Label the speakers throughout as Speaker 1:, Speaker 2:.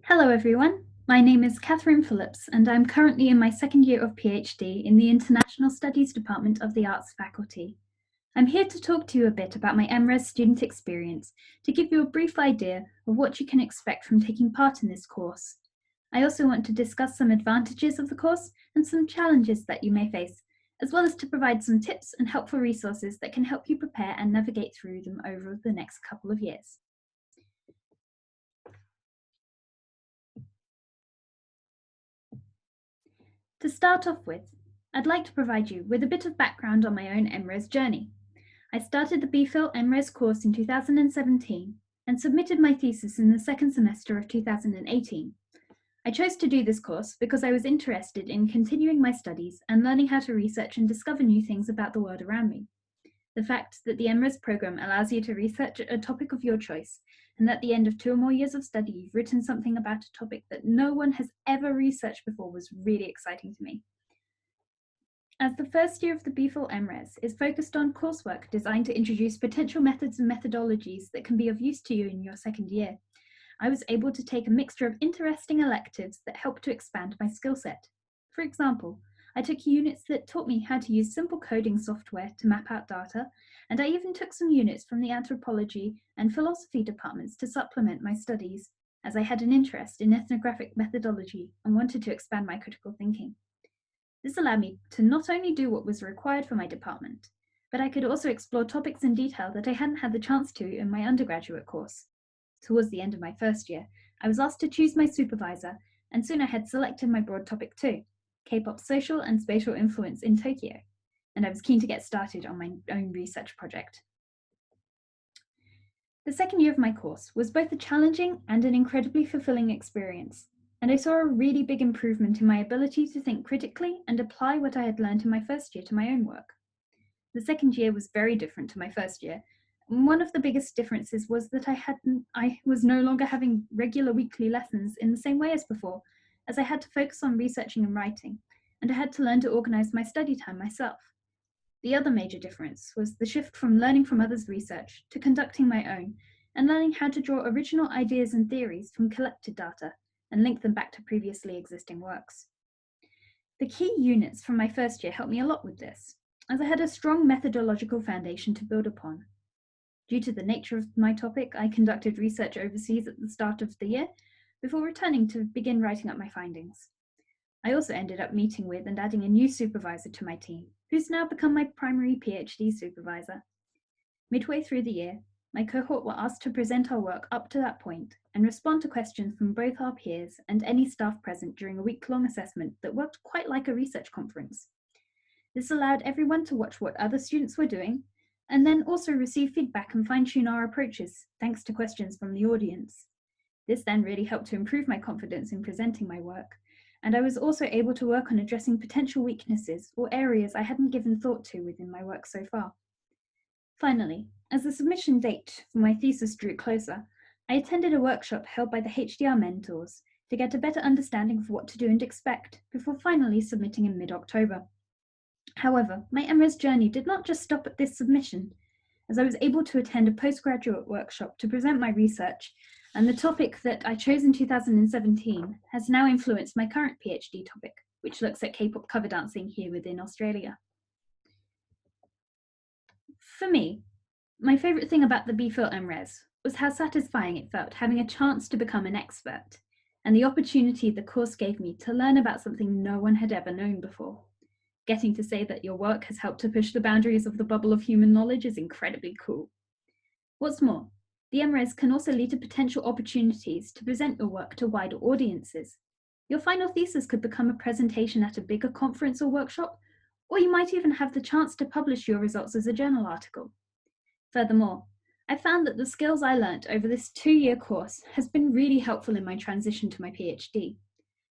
Speaker 1: Hello everyone, my name is Catherine Phillips and I'm currently in my second year of PhD in the International Studies Department of the Arts faculty. I'm here to talk to you a bit about my MRes student experience to give you a brief idea of what you can expect from taking part in this course. I also want to discuss some advantages of the course and some challenges that you may face, as well as to provide some tips and helpful resources that can help you prepare and navigate through them over the next couple of years. To start off with, I'd like to provide you with a bit of background on my own MRes journey. I started the BPhil MRes course in 2017 and submitted my thesis in the second semester of 2018. I chose to do this course because I was interested in continuing my studies and learning how to research and discover new things about the world around me. The fact that the MRes program allows you to research a topic of your choice, and at the end of 2 or more years of study, you've written something about a topic that no one has ever researched before was really exciting to me. As the first year of the BPhil MRes is focused on coursework designed to introduce potential methods and methodologies that can be of use to you in your second year, I was able to take a mixture of interesting electives that helped to expand my skill set. For example, I took units that taught me how to use simple coding software to map out data, and I even took some units from the anthropology and philosophy departments to supplement my studies, as I had an interest in ethnographic methodology and wanted to expand my critical thinking. This allowed me to not only do what was required for my department, but I could also explore topics in detail that I hadn't had the chance to in my undergraduate course. Towards the end of my first year, I was asked to choose my supervisor, and soon I had selected my broad topic too, K-pop social and spatial influence in Tokyo, and I was keen to get started on my own research project. The second year of my course was both a challenging and an incredibly fulfilling experience, and I saw a really big improvement in my ability to think critically and apply what I had learned in my first year to my own work. The second year was very different to my first year. One of the biggest differences was that I was no longer having regular weekly lessons in the same way as before, as I had to focus on researching and writing, and I had to learn to organize my study time myself. The other major difference was the shift from learning from others' research to conducting my own, and learning how to draw original ideas and theories from collected data and link them back to previously existing works. The key units from my first year helped me a lot with this, as I had a strong methodological foundation to build upon. Due to the nature of my topic, I conducted research overseas at the start of the year before returning to begin writing up my findings. I also ended up meeting with and adding a new supervisor to my team, who's now become my primary PhD supervisor. Midway through the year, my cohort were asked to present our work up to that point and respond to questions from both our peers and any staff present during a week-long assessment that worked quite like a research conference. This allowed everyone to watch what other students were doing and then also receive feedback and fine-tune our approaches, thanks to questions from the audience. This then really helped to improve my confidence in presenting my work, and I was also able to work on addressing potential weaknesses or areas I hadn't given thought to within my work so far. Finally, as the submission date for my thesis drew closer, I attended a workshop held by the HDR mentors to get a better understanding of what to do and expect before finally submitting in mid-October. However, my MRes journey did not just stop at this submission, as I was able to attend a postgraduate workshop to present my research, and the topic that I chose in 2017 has now influenced my current PhD topic, which looks at K-pop cover dancing here within Australia. For me, my favourite thing about the BPhil MRes was how satisfying it felt having a chance to become an expert, and the opportunity the course gave me to learn about something no one had ever known before. Getting to say that your work has helped to push the boundaries of the bubble of human knowledge is incredibly cool. What's more, the MRes can also lead to potential opportunities to present your work to wider audiences. Your final thesis could become a presentation at a bigger conference or workshop, or you might even have the chance to publish your results as a journal article. Furthermore, I found that the skills I learnt over this 2-year course has been really helpful in my transition to my PhD.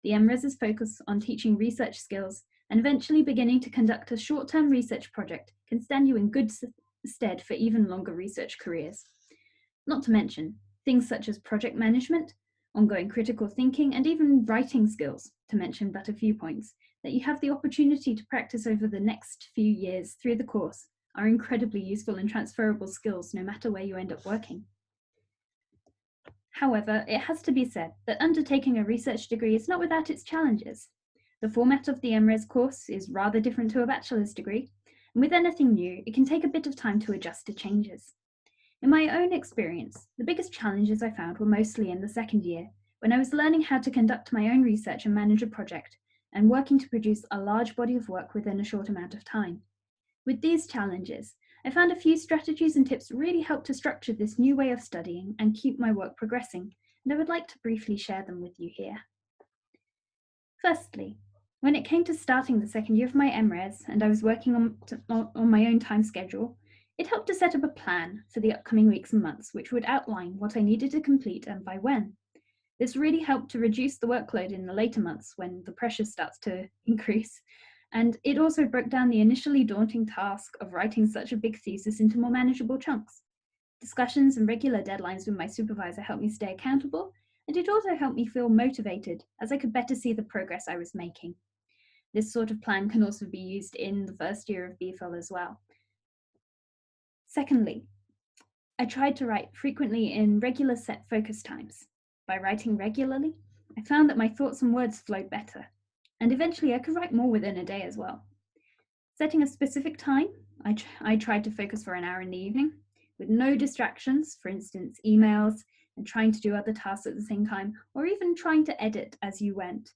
Speaker 1: The MRes is focused on teaching research skills, and eventually beginning to conduct a short-term research project can stand you in good stead for even longer research careers. Not to mention things such as project management, ongoing critical thinking, and even writing skills, to mention but a few points, that you have the opportunity to practice over the next few years through the course are incredibly useful and transferable skills no matter where you end up working. However, it has to be said that undertaking a research degree is not without its challenges. The format of the MRes course is rather different to a bachelor's degree, and with anything new, it can take a bit of time to adjust to changes. In my own experience, the biggest challenges I found were mostly in the second year, when I was learning how to conduct my own research and manage a project, and working to produce a large body of work within a short amount of time. With these challenges, I found a few strategies and tips really helped to structure this new way of studying and keep my work progressing, and I would like to briefly share them with you here. Firstly, when it came to starting the second year of my MRes and I was working on my own time schedule, it helped to set up a plan for the upcoming weeks and months, which would outline what I needed to complete and by when. This really helped to reduce the workload in the later months when the pressure starts to increase. And it also broke down the initially daunting task of writing such a big thesis into more manageable chunks. Discussions and regular deadlines with my supervisor helped me stay accountable, and it also helped me feel motivated as I could better see the progress I was making. This sort of plan can also be used in the first year of BPhil as well. Secondly, I tried to write frequently in regular set focus times. By writing regularly, I found that my thoughts and words flowed better, and eventually I could write more within a day as well. Setting a specific time, I tried to focus for an hour in the evening, with no distractions, for instance, emails, and trying to do other tasks at the same time, or even trying to edit as you went.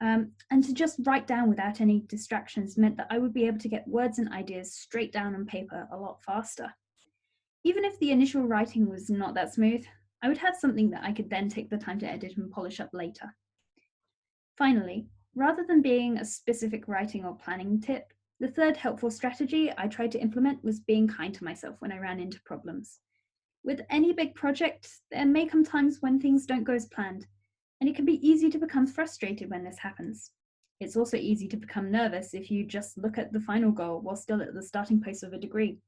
Speaker 1: And to just write down without any distractions meant that I would be able to get words and ideas straight down on paper a lot faster. Even if the initial writing was not that smooth, I would have something that I could then take the time to edit and polish up later. Finally, rather than being a specific writing or planning tip, the third helpful strategy I tried to implement was being kind to myself when I ran into problems. With any big project, there may come times when things don't go as planned, and it can be easy to become frustrated when this happens. It's also easy to become nervous if you just look at the final goal while still at the starting place of a degree.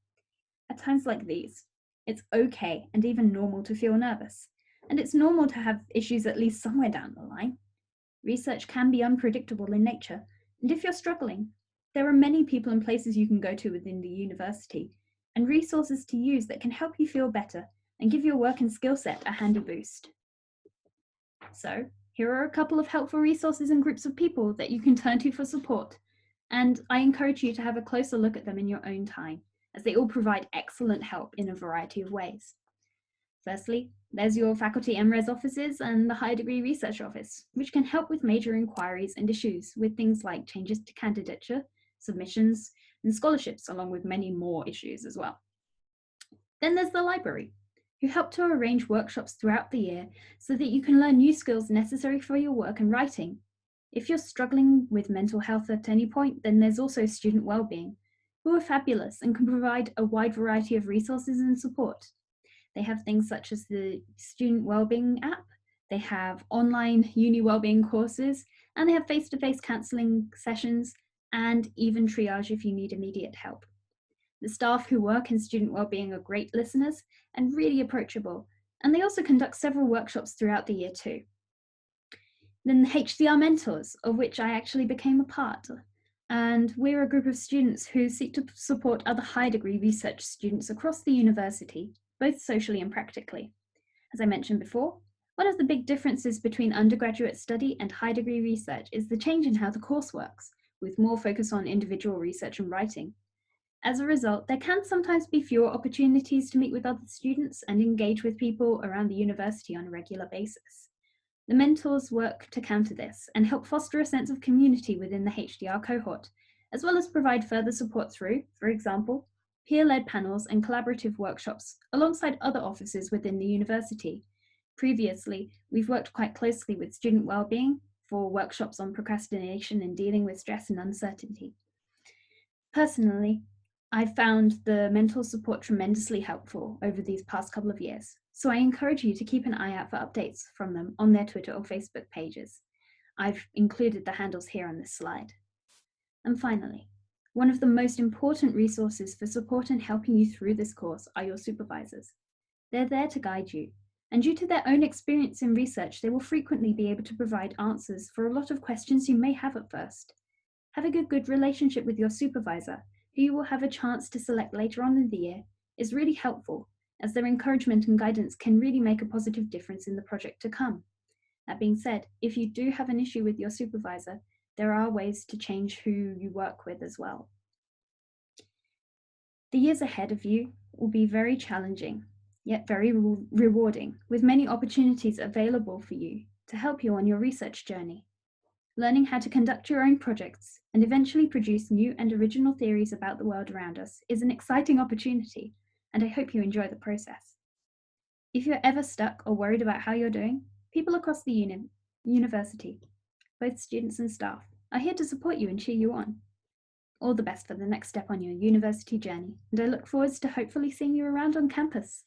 Speaker 1: At times like these, it's okay and even normal to feel nervous, and it's normal to have issues at least somewhere down the line. Research can be unpredictable in nature, and if you're struggling, there are many people and places you can go to within the university and resources to use that can help you feel better and give your work and skill set a handy boost. So, here are a couple of helpful resources and groups of people that you can turn to for support, and I encourage you to have a closer look at them in your own time, as they all provide excellent help in a variety of ways. Firstly, there's your faculty MRes offices and the High Degree Research Office, which can help with major inquiries and issues with things like changes to candidature, submissions, and scholarships, along with many more issues as well. Then there's the library, who help to arrange workshops throughout the year so that you can learn new skills necessary for your work and writing. If you're struggling with mental health at any point, then there's also student wellbeing, who are fabulous and can provide a wide variety of resources and support. They have things such as the Student Wellbeing app, they have online uni wellbeing courses, and they have face-to-face counselling sessions and even triage if you need immediate help. The staff who work in student wellbeing are great listeners and really approachable, and they also conduct several workshops throughout the year too. Then the HDR Mentors, of which I actually became a part, and we're a group of students who seek to support other high degree research students across the university, both socially and practically. As I mentioned before, one of the big differences between undergraduate study and high degree research is the change in how the course works, with more focus on individual research and writing. As a result, there can sometimes be fewer opportunities to meet with other students and engage with people around the university on a regular basis. The mentors work to counter this and help foster a sense of community within the HDR cohort, as well as provide further support through, for example, peer-led panels and collaborative workshops alongside other offices within the university. Previously, we've worked quite closely with student wellbeing for workshops on procrastination and dealing with stress and uncertainty. Personally, I've found the mentor support tremendously helpful over these past couple of years, so I encourage you to keep an eye out for updates from them on their Twitter or Facebook pages. I've included the handles here on this slide. And finally, one of the most important resources for support and helping you through this course are your supervisors. They're there to guide you, and due to their own experience in research, they will frequently be able to provide answers for a lot of questions you may have at first. Having a good relationship with your supervisor, who you will have a chance to select later on in the year, is really helpful, as their encouragement and guidance can really make a positive difference in the project to come. That being said, if you do have an issue with your supervisor, there are ways to change who you work with as well. The years ahead of you will be very challenging, yet very rewarding, with many opportunities available for you to help you on your research journey. Learning how to conduct your own projects and eventually produce new and original theories about the world around us is an exciting opportunity, and I hope you enjoy the process. If you're ever stuck or worried about how you're doing, people across the university, both students and staff, are here to support you and cheer you on. All the best for the next step on your university journey, and I look forward to hopefully seeing you around on campus.